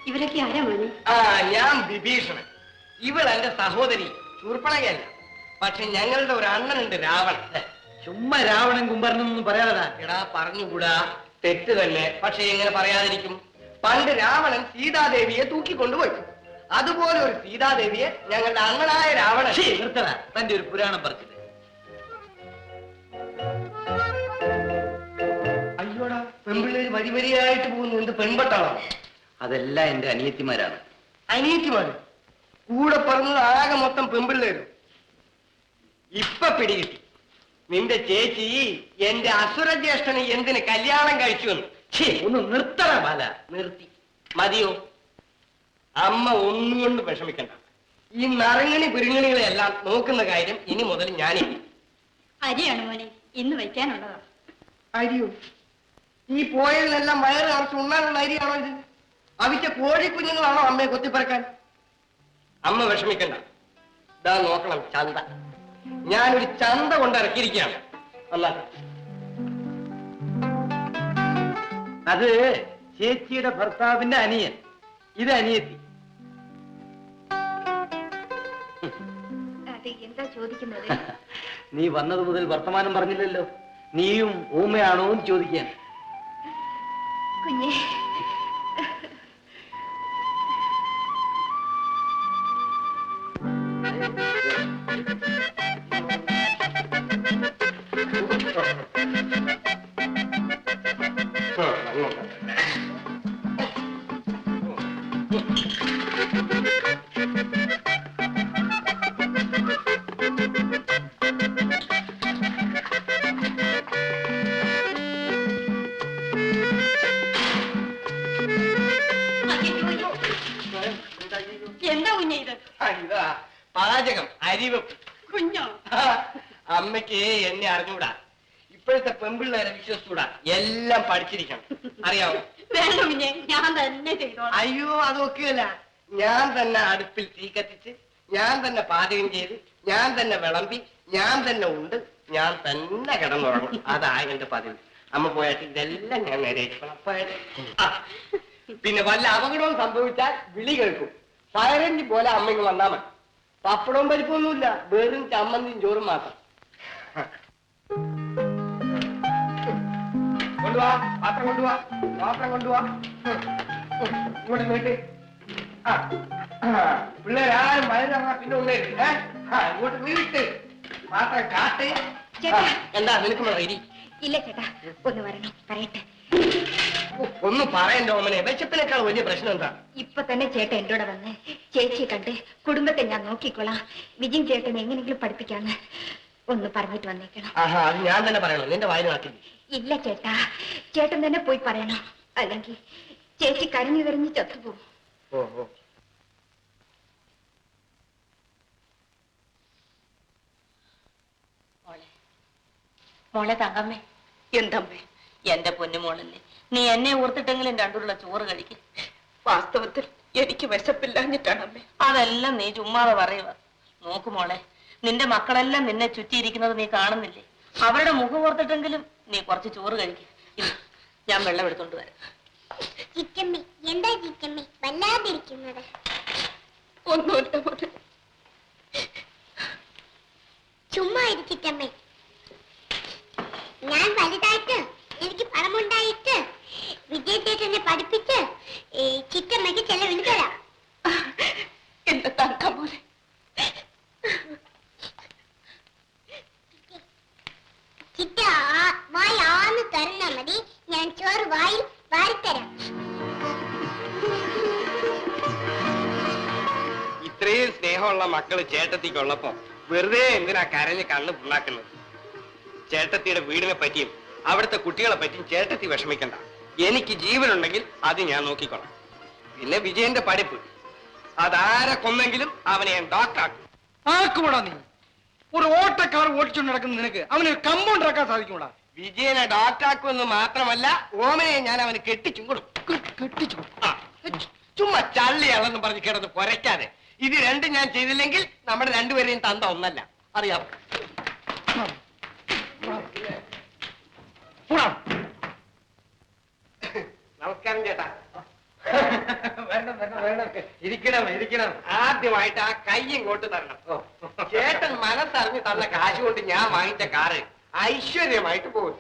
ഇവരൊക്കെ ആരാ മോനെ? ഞാൻ വിഭീഷണൻ. ഇവൾ എന്റെ സഹോദരി ശൂർപ്പണകയല്ല. പക്ഷെ ഞങ്ങളുടെ ഒരു അണ്ണനുണ്ട്, രാവണൻ. ചുമ്മാ രാവണൻ കുംഭരനൊന്നും പറയാതാ. എടാ പറഞ്ഞുകൂടാ, തെറ്റ് തന്നെ. പക്ഷെ എങ്ങനെ പറയാതിരിക്കും? പണ്ട് രാവണൻ സീതാദേവിയെ തൂക്കിക്കൊണ്ടുപോയി. അതുപോലെ ഒരു സീതാദേവിയെ ഞങ്ങളുടെ അണ്ണനായ രാവണൻ. നിർത്തണ, തന്റെ ഒരു പുരാണം പറഞ്ഞത്. അയ്യോടാ, പെൺപിള്ളേര് വരി വരിയായിട്ട് പോകുന്നു. എന്ത് പെൺപട്ടാണോ? അതെല്ലാം എന്റെ അനിയത്തിമാരാണ്. അനിയത്തിമാര്? കൂടെ പറഞ്ഞത് ആകെ മൊത്തം പെൺപിള്ളേരും. ഇപ്പൊ പിടികിട്ടി. നിന്റെ ചേച്ചി എന്റെ അസുര ജ്യേഷ്ഠന് എന്തിന് കല്യാണം കഴിച്ചു എന്ന്. ഒന്ന് നിർത്തണ ബാല. നിർത്തി. മതിയോ? അമ്മ ഒന്നുകൊണ്ട് വിഷമിക്കണ്ട. ഈ നറങ്ങണി പിരിങ്ങണികളെല്ലാം നോക്കുന്ന കാര്യം ഇനി മുതൽ ഞാനേ. അരിയാണ് മോനെ, ഇന്ന് വയ്ക്കാനുള്ളതാ. അരിയോ? ഈ പോയതിനെല്ലാം വയറ് നിറച്ച് ഉണ്ണാനുള്ള അരിയാണോ ഇത്? അവിച്ച കോഴിക്കുഞ്ഞുങ്ങളാണോ അമ്മയെ കൊത്തിപ്പറക്കാൻ? അമ്മ വിഷമിക്കണ്ട. ഇതാ നോക്കണം, ചന്ത. ഞാനൊരു ചന്ത കൊണ്ട് ഇറക്കിയിരിക്കുകയാണ്. അല്ല, അത് ചേച്ചിയുടെ ഭർത്താവിന്റെ അനിയൻ, ഇത് അനിയത്തി. എന്താ ചോദിക്കുന്നത്? നീ വന്നത് മുതൽ വർത്തമാനം പറഞ്ഞില്ലല്ലോ. നീയും ഊമയാണോ എന്ന് ചോദിക്കാൻ. കുഞ്ഞേ, എന്താ കുഞ്ഞേ ഇത്? ഇതാ പാചകം, അരിവെപ്പ്. കുഞ്ഞോ? അമ്മയ്ക്ക് എന്നെ അറിഞ്ഞൂടാ. ഇപ്പോഴത്തെ പെൺപിള്ളേരെ വിശ്വസിച്ചൂടാ. എല്ലാം പഠിച്ചിരിക്കണം. അറിയാമോ? വേണ്ട കുഞ്ഞെ, ഞാൻ തന്നെ ചെയ്തോളാം. അയ്യോ, അതൊക്കെയല്ല. ഞാൻ തന്നെ അടുപ്പിൽ തീ കത്തിച്ച്, ഞാൻ തന്നെ പാചകം ചെയ്ത്, ഞാൻ തന്നെ വിളമ്പി, ഞാൻ തന്നെ ഉണ്ട്, ഞാൻ തന്നെ കിടന്നുറങ്ങും. അതാ എന്റെ പതിവ്. അമ്മ പോയിട്ട് ഇതെല്ലാം ഞാൻ നേരെയിക്കണം. പിന്നെ വല്ല അപകടവും സംഭവിച്ചാൽ വിളി കേൾക്കും. ഫയർ എഞ്ചിൻ പോലെ അമ്മ ഇങ്ങ് വന്നാ മതി. പപ്പടവും പരിപ്പൊന്നുമില്ല, വെറും ചമ്മന്തിയും ചോറും മാത്രം. കൊണ്ടുവാ, പാത്രം കൊണ്ടുവാ, പാത്രം കൊണ്ടുവാ. ഇങ്ങോട്ട് നീട്ട്. പിള്ളേരാരും വയറിറങ്ങാ പിന്നെ ഒന്നേ. ഇങ്ങോട്ട് നീട്ട്. പാത്രം കാട്ട്. എന്താ നിനക്ക് ഇരി? ഇല്ല ചേട്ടാ, ഒന്ന് വരണം, പറയട്ടെ. ഒന്ന് പറയണ്ട ഓമനെ. വിശപ്പിനേക്കാൾ വലിയ പ്രശ്നം എന്താ? ഇപ്പൊ തന്നെ ചേട്ടൻ എന്റെ കൂടെ വന്ന് ചേച്ചിയെ കണ്ട് കുടുംബത്തെ ഞാൻ നോക്കിക്കൊള്ളാം, വിജയൻ ചേട്ടനെ എങ്ങനെയെങ്കിലും പഠിപ്പിക്കാന്ന് ഒന്ന് പറഞ്ഞിട്ട് വന്നേക്കണം. അത് ഞാൻ തന്നെ പറയണോ? നിന്റെ വായന നാട്ടിൽ? ഇല്ല ചേട്ടാ, ചേട്ടൻ തന്നെ പോയി പറയണം. അല്ലെങ്കിൽ ചേച്ചി കരഞ്ഞു കരഞ്ഞ് ചത്തുപോകും. ഓഹോ. മോളെ തങ്കമ്മേ. എന്തമ്മേ? എന്റെ പൊന്നുമോളല്ലേ, നീ എന്നെ ഓർത്തിട്ടെങ്കിലും രണ്ടുള്ള ചോറ് കഴിക്കും. വാസ്തവത്തിൽ എനിക്ക് വിശപ്പില്ലാഞ്ഞിട്ടാണ് അമ്മേ. അതെല്ലാം നീ ചുമ്മാതെ പറയുക. നോക്കുമോളെ, നിന്റെ മക്കളെല്ലാം നിന്നെ ചുറ്റിയിരിക്കുന്നത് നീ കാണുന്നില്ലേ? അവരുടെ മുഖം ഓർത്തിട്ടെങ്കിലും നീ കുറച്ച് ചോറ് കഴിക്കും. ഞാൻ വെള്ളം എടുത്തോണ്ട് വരാം. ചിറ്റമ്മി, എന്താ ചിറ്റമ്മി വല്ലാതിരിക്കുന്നത്? ഒന്നുമില്ല മോനെ. ചുമ്മാ ഇരി ചിറ്റമ്മി. ഞാൻ വലുതായിട്ട് എനിക്ക് പണമുണ്ടായിട്ട് വിജയത്തേട്ടനെ പഠിപ്പിച്ച് ചിറ്റമ്മയ്ക്ക് ചെലവിന് തരാം. എന്റെ തങ്ക പോലെ. ചിറ്റ വായി ആന്ന് തരണ മതി, ഞാൻ ചോറ് വായിൽ വാരിത്തരാം. ഇത്രയും സ്നേഹമുള്ള മക്കള് ചേട്ടത്തിക്കുള്ളപ്പോ വെറുതെ എന്തിനാ കരഞ്ഞ് കണ്ണ് പുണ്ണാക്കുന്നത്? ചേട്ടത്തിയുടെ വീടിനെ പറ്റിയും അവിടുത്തെ കുട്ടികളെ പറ്റിയും ചേട്ടത്തി വിഷമിക്കണ്ട. എനിക്ക് ജീവനുണ്ടെങ്കിൽ അത് ഞാൻ നോക്കിക്കൊള്ളാം. പിന്നെ വിജയന്റെ പഠിപ്പ്, അതാരെ കൊന്നെങ്കിലും അവനെ ഞാൻ ഡോക്ടറാക്കും. ആക്കുകൂടാ നീ? ഒരു ഓട്ടക്കാർ ഓടിച്ചുകൊണ്ട് നടക്കുന്ന നിനക്ക് അവന് കമ്പൗണ്ടർ ആക്കാൻ സാധിക്കൂടാ. വിജയനെ ഡോക്ടറാക്കുമെന്ന് മാത്രമല്ല, ഓമനെ ഞാൻ അവന് കെട്ടിച്ചും കൊടുക്കും. ചുമ്മാ ചള്ളിയാളെന്ന് പറഞ്ഞ് കിടന്ന് കുരയ്ക്കാതെ. ഇത് രണ്ടും ഞാൻ ചെയ്തില്ലെങ്കിൽ നമ്മുടെ രണ്ടുപേരെയും തന്ത ഒന്നല്ല, അറിയാം. നമസ്കാരം ചേട്ടാ. വേണം വേണം വേണം, ഇരിക്കണം ഇരിക്കണം. ആദ്യമായിട്ട് ആ കൈ ഇങ്ങോട്ട് തരണം. ചേട്ടൻ മനസ്സറിഞ്ഞ് തന്ന കാശ് കൊണ്ട് ഞാൻ വാങ്ങിച്ച കാറ് ഐശ്വര്യമായിട്ട് പോകും.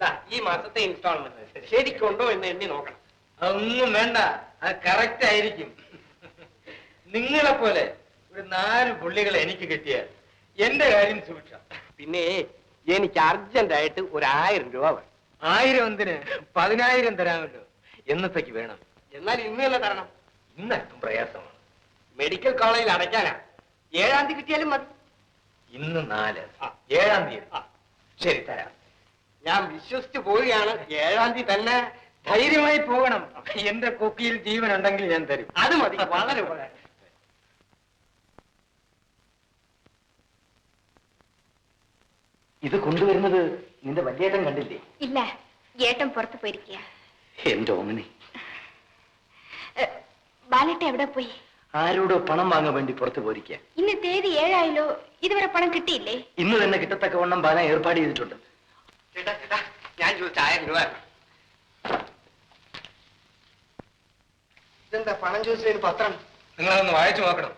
ദാ, ഈ മാസത്തെ ഇൻസ്റ്റാൾമെന്റ് ശരിക്കുണ്ടോ എന്ന് എണ്ണി നോക്കണം. അതൊന്നും വേണ്ട, അത് കറക്റ്റ് ആയിരിക്കും. നിങ്ങളെ പോലെ ഒരു 4 പുള്ളികളെ എനിക്ക് കിട്ടിയാൽ എന്റെ കാര്യം സൂക്ഷിക്കാം. പിന്നെ എനിക്ക് അർജന്റായിട്ട് ഒരു 1000 രൂപ വേണം. 1000 എന്തിന്? 10,000 തരാമല്ലോ. എന്നത്തേക്ക് വേണം? എന്നാൽ ഇന്ന് തന്നെ തരണം. ഇന്നല്പം പ്രയാസമാണ്. മെഡിക്കൽ കോളേജിൽ അടയ്ക്കാനാ. 7-ാം തീയതി കിട്ടിയാലും മതി. ഇന്ന് 4, ആ. 7-ാം തീയതി. ശരി, തരാം. ഞാൻ വിശ്വസിച്ച് പോവുകയാണ്. 7-ാം തീയതി തന്നെ. ധൈര്യമായി പോകണം. എന്റെ കൊക്കിയിൽ ജീവൻ ഉണ്ടെങ്കിൽ ഞാൻ തരും. അത് മതി, വളരെ ഉപകാരം. ഇത് കൊണ്ടുവരുന്നത് നിന്റെ വല്യേട്ടൻ കണ്ടില്ലേ? ഇല്ല, ഏട്ടൻ പുറത്തു പോയിരിക്കുക. എന്റെ ഓമനെ, ബാലേട്ട എവിടെ പോയി? ആരോടോ പണം വാങ്ങാൻ വേണ്ടി പുറത്തു പോയിരിക്കുക. ഇന്ന് തീയതി 7 ആയല്ലോ, ഇതുവരെ പണം കിട്ടിയില്ലേ? ഇന്ന് തന്നെ കിട്ടത്തക്കവണ്ണം ബാല ഏർപ്പാട് ചെയ്തിട്ടുണ്ട്. ചേട്ടാ ചേട്ടാ, ഞാൻ ചോദിച്ച 1000 രൂപ. ഇതെന്താ പണം ചോദിച്ചതിന് പത്രം? നിങ്ങളതൊന്ന് വായിച്ചു നോക്കണം.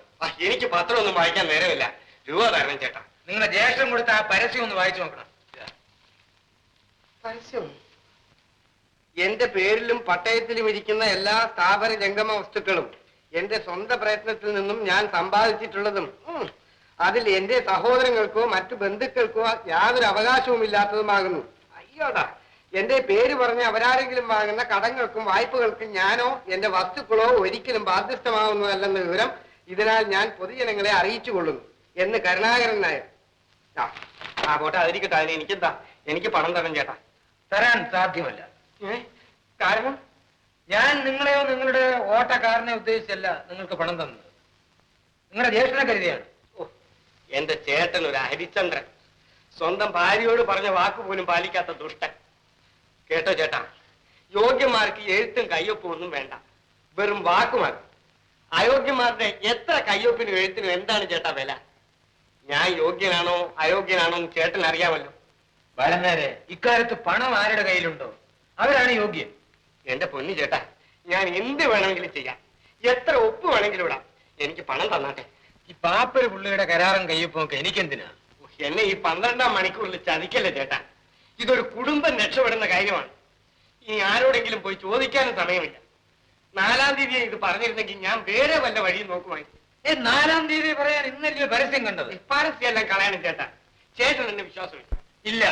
എനിക്ക് പത്രമൊന്നും വായിക്കാൻ നേരമില്ല. രൂപ തരണം ചേട്ടാ. നിങ്ങളുടെ ജ്യേഷ്ഠം കൊടുത്ത ആ പരസ്യം ഒന്ന് വായിച്ചു നോക്കണം. പരസ്യം? എന്റെ പേരിലും പട്ടയത്തിലും ഇരിക്കുന്ന എല്ലാ സ്ഥാപന ജംഗമ വസ്തുക്കളും എന്റെ സ്വന്തം പ്രയത്നത്തിൽ നിന്നും ഞാൻ സമ്പാദിച്ചിട്ടുള്ളതും അതിൽ എന്റെ സഹോദരങ്ങൾക്കോ മറ്റു ബന്ധുക്കൾക്കോ യാതൊരു അവകാശവും ഇല്ലാത്തതുമാകുന്നു. അയ്യോടാ, എന്റെ പേര് പറഞ്ഞ് അവരാരെങ്കിലും വാങ്ങുന്ന കടങ്ങൾക്കും വായ്പകൾക്കും ഞാനോ എന്റെ വസ്തുക്കളോ ഒരിക്കലും ബാധ്യസ്ഥമാവുന്നതല്ലെന്ന വിവരം ഇതിനാൽ ഞാൻ പൊതുജനങ്ങളെ അറിയിച്ചു കൊള്ളുന്നു എന്ന് കരുണാകരൻ നായർ. ആ പോട്ടെ, അതിരിക്കട്ടെ. അതിന് എനിക്കെന്താ? എനിക്ക് പണം തരണം ചേട്ടാ. തരാൻ സാധ്യമല്ല. കാരണം ഞാൻ നിങ്ങളെയോ നിങ്ങളുടെ ഓട്ടക്കാരനെ ഉദ്ദേശിച്ചല്ല നിങ്ങൾക്ക് പണം തന്നത്. നിങ്ങളുടെ ജ്യേഷ്ഠനെ കരുതിയാണ്. ഓ, എന്റെ ചേട്ടൻ ഒരു ഹരിചന്ദ്രൻ. സ്വന്തം ഭാര്യയോട് പറഞ്ഞ വാക്ക് പോലും പാലിക്കാത്ത ദുഷ്ടൻ. കേട്ടോ ചേട്ടാ, യോഗ്യന്മാർക്ക് എഴുത്തും കയ്യൊപ്പും ഒന്നും വേണ്ട, വെറും വാക്കുമാണ്. അയോഗ്യന്മാരുടെ എത്ര കയ്യൊപ്പിനും എഴുത്തിനും എന്താണ് ചേട്ടാ വില? ഞാൻ യോഗ്യനാണോ അയോഗ്യനാണോ എന്ന് ചേട്ടൻ അറിയാമല്ലോ. ബാലന്മാരെ, ഇക്കാലത്ത് പണം ആരുടെ കയ്യിലുണ്ടോ അവരാണ് യോഗ്യൻ. എന്റെ പൊന്നു ചേട്ടാ, ഞാൻ എന്ത് വേണമെങ്കിലും ചെയ്യാം, എത്ര ഒപ്പ് വേണമെങ്കിലും ഇടാം. എനിക്ക് പണം തന്നാട്ടെ. ഈ പാപ്പര് പുള്ളിയുടെ കരാറും കയ്യൊപ്പം ഒക്കെ എനിക്കെന്തിനാ? എന്നെ ഈ 12-ാം മണിക്കൂറിൽ ചതിക്കല്ലേ ചേട്ടാ. ഇതൊരു കുടുംബം രക്ഷപ്പെടുന്ന കാര്യമാണ്. ഇനി ആരോടെങ്കിലും പോയി ചോദിക്കാനും സമയമില്ല. 4-ാം തീയതി ഇത് പറഞ്ഞിരുന്നെങ്കിൽ ഞാൻ വേറെ വല്ല വഴിയും നോക്കുമായിരുന്നു. 4-ാം തീയതി പറയാൻ ഇന്നല്ലേ പരസ്യം കണ്ടത്? പരസ്യമെല്ലാം കളയാനും ചേട്ടാ. ചേട്ടൻ എന്നെ വിശ്വാസമില്ല. ഇല്ല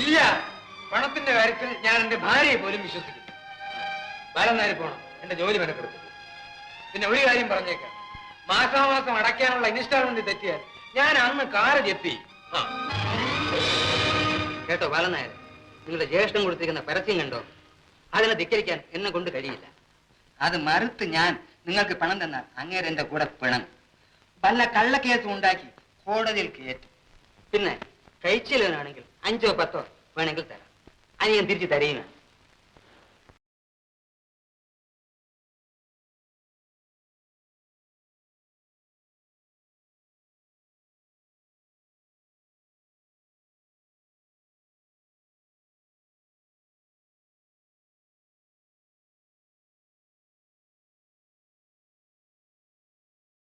ഇല്ല, പണത്തിന്റെ കാര്യത്തിൽ ഞാൻ എന്റെ ഭാര്യയെ പോലും വിശ്വസിക്കുന്നു. ബാലന്മാര് പോണം, എന്റെ ജോലി മെനക്കെടുത്തു. പിന്നെ ഒരു കാര്യം പറഞ്ഞേക്കാം, മാസാമാസം അടയ്ക്കാനുള്ള ഇൻസ്റ്റാൾമെന്റ് തെറ്റിയാൽ ഞാൻ അന്ന് കാറ് ജപ്തി. കേട്ടോ ബാലനായർ, നിങ്ങളുടെ ജ്യേഷ്ഠം കൊടുത്തിരിക്കുന്ന പരസ്യം കണ്ടോ? അതിനെ ധിക്കരിക്കാൻ എന്നെ കൊണ്ട് കഴിയില്ല. അത് മറുത്ത് ഞാൻ നിങ്ങൾക്ക് പണം തന്നാൽ അങ്ങേരെ എന്റെ കൂടെ പിണങ്ങും. വല്ല കള്ളക്കേസും ഉണ്ടാക്കി കോടതിയിൽ കയറ്റും. പിന്നെ കഴിച്ചില്ലാണെങ്കിൽ 5-10 വേണമെങ്കിൽ തരാം. അത് ഞാൻ തിരിച്ചു തരയുക.